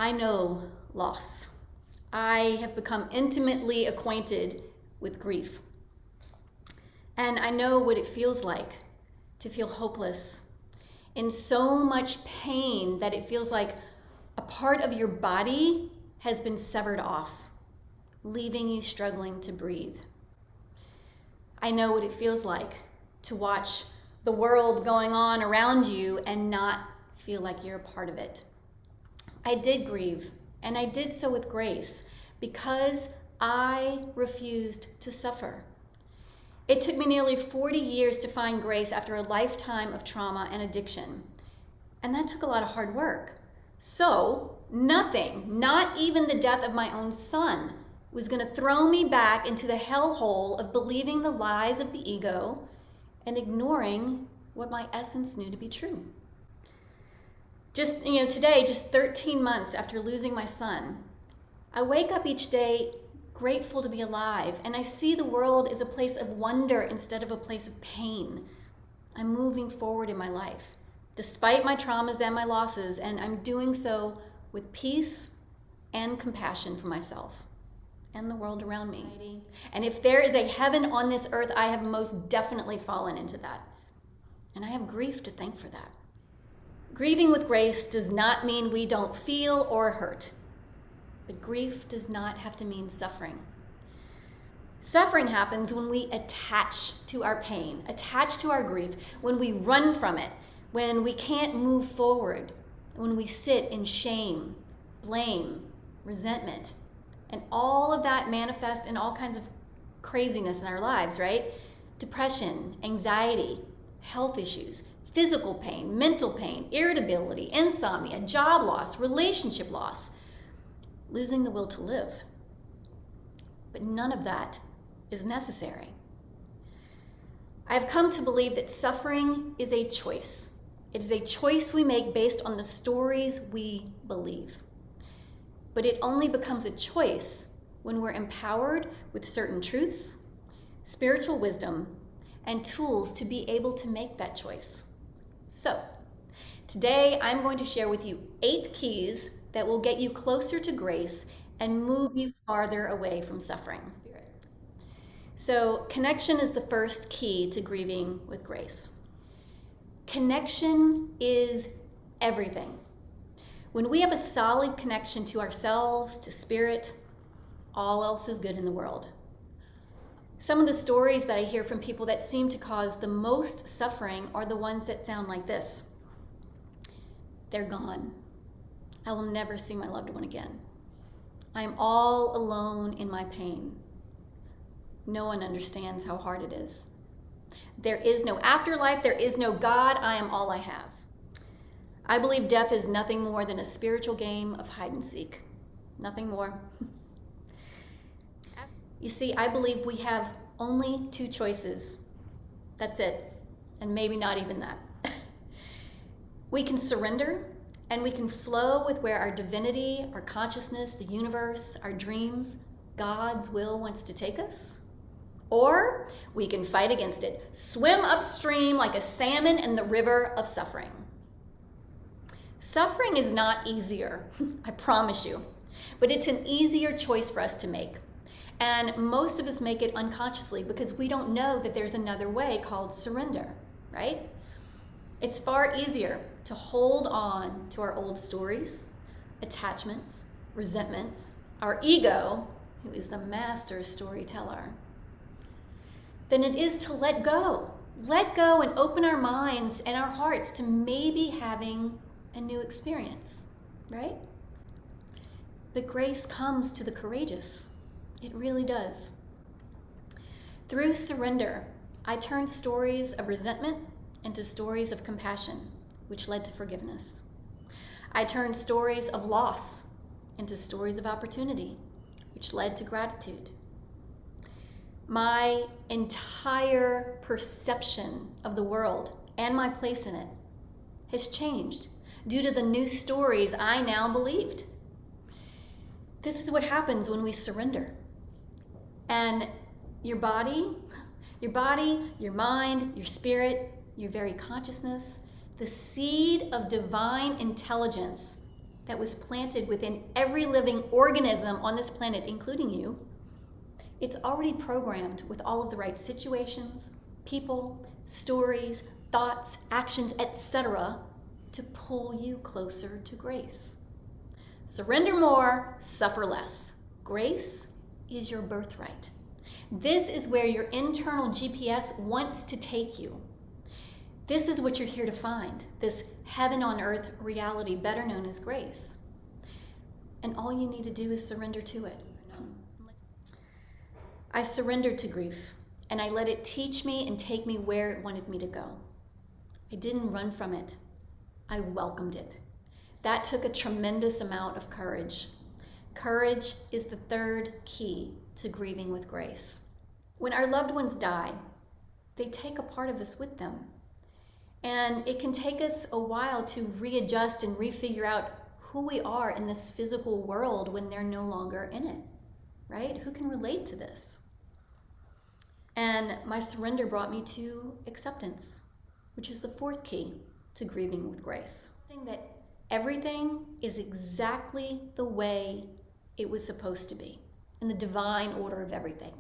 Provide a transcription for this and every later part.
I know loss. I have become intimately acquainted with grief. And I know what it feels like to feel hopeless, in so much pain that it feels like a part of your body has been severed off, leaving you struggling to breathe. I know what it feels like to watch the world going on around you and not feel like you're a part of it. I did grieve, and I did so with grace because I refused to suffer. It took me nearly 40 years to find grace after a lifetime of trauma and addiction. And that took a lot of hard work. So nothing, not even the death of my own son, was going to throw me back into the hellhole of believing the lies of the ego and ignoring what my essence knew to be true. Today, just 13 months after losing my son, I wake up each day grateful to be alive, and I see the world as a place of wonder instead of a place of pain. I'm moving forward in my life, despite my traumas and my losses, and I'm doing so with peace and compassion for myself and the world around me. And if there is a heaven on this earth, I have most definitely fallen into that. And I have grief to thank for that. Grieving with grace does not mean we don't feel or hurt. But grief does not have to mean suffering. Suffering happens when we attach to our pain, attach to our grief, when we run from it, when we can't move forward, when we sit in shame, blame, resentment, and all of that manifests in all kinds of craziness in our lives, right? Depression, anxiety, health issues, physical pain, mental pain, irritability, insomnia, job loss, relationship loss, losing the will to live. But none of that is necessary. I have come to believe that suffering is a choice. It is a choice we make based on the stories we believe. But it only becomes a choice when we're empowered with certain truths, spiritual wisdom, and tools to be able to make that choice. So, today I'm going to share with you 8 keys that will get you closer to grace and move you farther away from suffering. So, connection is the first key to grieving with grace. Connection is everything. When we have a solid connection to ourselves, to spirit, all else is good in the world. Some of the stories that I hear from people that seem to cause the most suffering are the ones that sound like this. They're gone. I will never see my loved one again. I am all alone in my pain. No one understands how hard it is. There is no afterlife. There is no God. I am all I have. I believe death is nothing more than a spiritual game of hide and seek. Nothing more. You see, I believe we have only 2 choices. That's it. And maybe not even that. We can surrender and we can flow with where our divinity, our consciousness, the universe, our dreams, God's will wants to take us. Or we can fight against it, swim upstream like a salmon in the river of suffering. Suffering is not easier, I promise you, but it's an easier choice for us to make. And most of us make it unconsciously because we don't know that there's another way called surrender, right? It's far easier to hold on to our old stories, attachments, resentments, our ego, who is the master storyteller, than it is to let go. Let go and open our minds and our hearts to maybe having a new experience, right? But grace comes to the courageous. It really does. Through surrender, I turned stories of resentment into stories of compassion, which led to forgiveness. I turned stories of loss into stories of opportunity, which led to gratitude. My entire perception of the world and my place in it has changed due to the new stories I now believed. This is what happens when we surrender. And your body, your mind, your spirit, your very consciousness, the seed of divine intelligence that was planted within every living organism on this planet, including you, it's already programmed with all of the right situations, people, stories, thoughts, actions, etc., to pull you closer to grace. Surrender more, suffer less. Grace is your birthright. This is where your internal GPS wants to take you. This is what you're here to find, this heaven on earth reality, better known as grace. And all you need to do is surrender to it. I surrendered to grief, and I let it teach me and take me where it wanted me to go. I didn't run from it. I welcomed it. That took a tremendous amount of courage. Courage is the third key to grieving with grace. When our loved ones die, they take a part of us with them. And it can take us a while to readjust and refigure out who we are in this physical world when they're no longer in it, right? Who can relate to this? And my surrender brought me to acceptance, which is the fourth key to grieving with grace. That everything is exactly the way it was supposed to be, in the divine order of everything.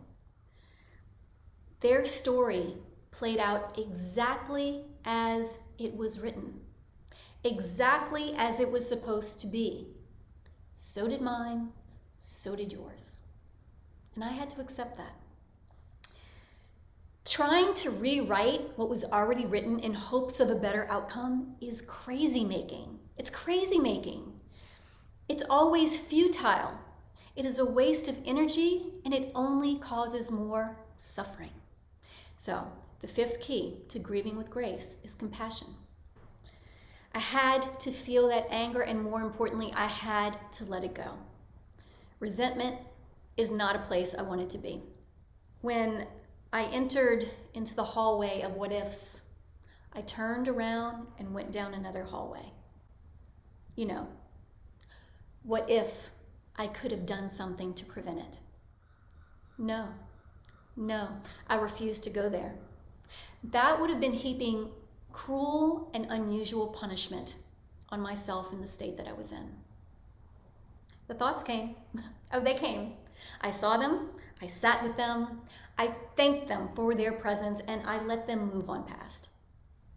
Their story played out exactly as it was written, exactly as it was supposed to be. So did mine, so did yours. And I had to accept that. Trying to rewrite what was already written in hopes of a better outcome is crazy making. It's crazy making. It's always futile. It is a waste of energy, and it only causes more suffering. So, the fifth key to grieving with grace is compassion. I had to feel that anger, and more importantly, I had to let it go. Resentment is not a place I wanted to be. When I entered into the hallway of what ifs, I turned around and went down another hallway. You know, what if I could have done something to prevent it? No, I refused to go there. That would have been heaping cruel and unusual punishment on myself in the state that I was in. The thoughts came. Oh, they came. I saw them, I sat with them, I thanked them for their presence, and I let them move on past.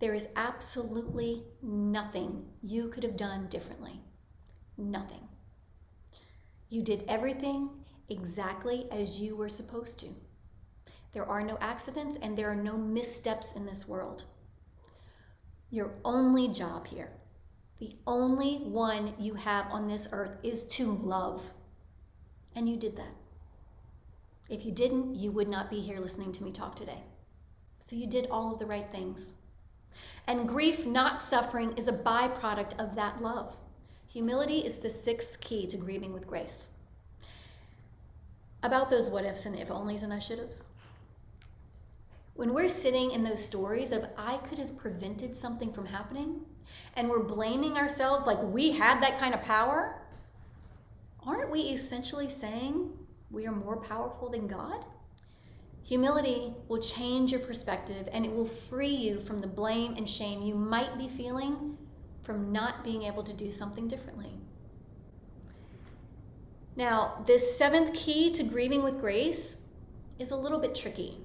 There is absolutely nothing you could have done differently. Nothing. You did everything exactly as you were supposed to. There are no accidents and there are no missteps in this world. Your only job here, the only one you have on this earth, is to love. And you did that. If you didn't, you would not be here listening to me talk today. So you did all of the right things. And grief, not suffering, is a byproduct of that love. Humility is the sixth key to grieving with grace. About those what ifs and if onlys and I should haves. When we're sitting in those stories of I could have prevented something from happening, and we're blaming ourselves like we had that kind of power, aren't we essentially saying we are more powerful than God? Humility will change your perspective, and it will free you from the blame and shame you might be feeling from not being able to do something differently. Now, this seventh key to grieving with grace is a little bit tricky.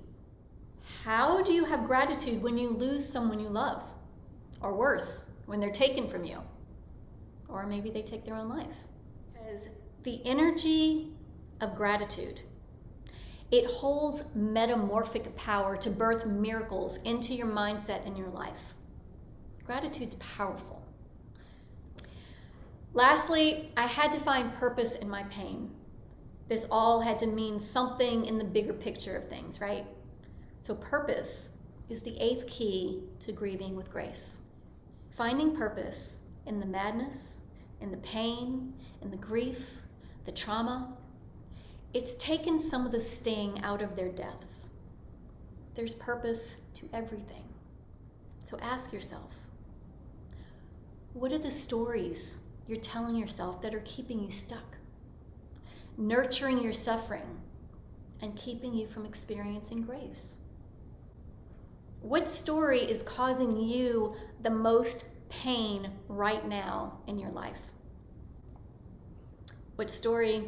How do you have gratitude when you lose someone you love? Or worse, when they're taken from you? Or maybe they take their own life. Because the energy of gratitude, it holds metamorphic power to birth miracles into your mindset and your life. Gratitude's powerful. Lastly, I had to find purpose in my pain. This all had to mean something in the bigger picture of things, right? So purpose is the eighth key to grieving with grace. Finding purpose in the madness, in the pain, in the grief, the trauma. It's taken some of the sting out of their deaths. There's purpose to everything. So ask yourself, what are the stories you're telling yourself that are keeping you stuck, nurturing your suffering, and keeping you from experiencing grace? What story is causing you the most pain right now in your life? What story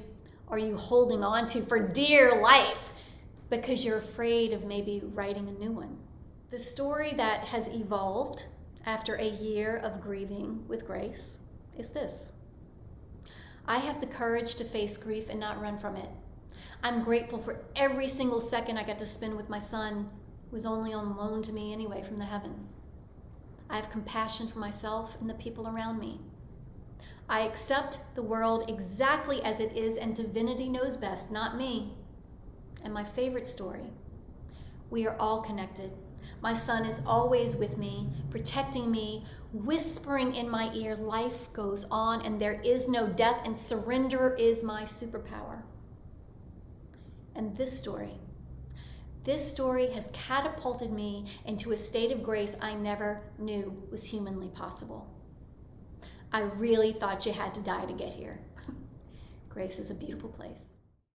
are you holding on to for dear life because you're afraid of maybe writing a new one? The story that has evolved after a year of grieving with grace is this. I have the courage to face grief and not run from it. I'm grateful for every single second I got to spend with my son, who was only on loan to me anyway from the heavens. I have compassion for myself and the people around me. I accept the world exactly as it is, and divinity knows best, not me. And my favorite story, we are all connected. My son is always with me, protecting me, whispering in my ear, life goes on and there is no death, and surrender is my superpower. And this story has catapulted me into a state of grace I never knew was humanly possible. I really thought you had to die to get here. Grace is a beautiful place.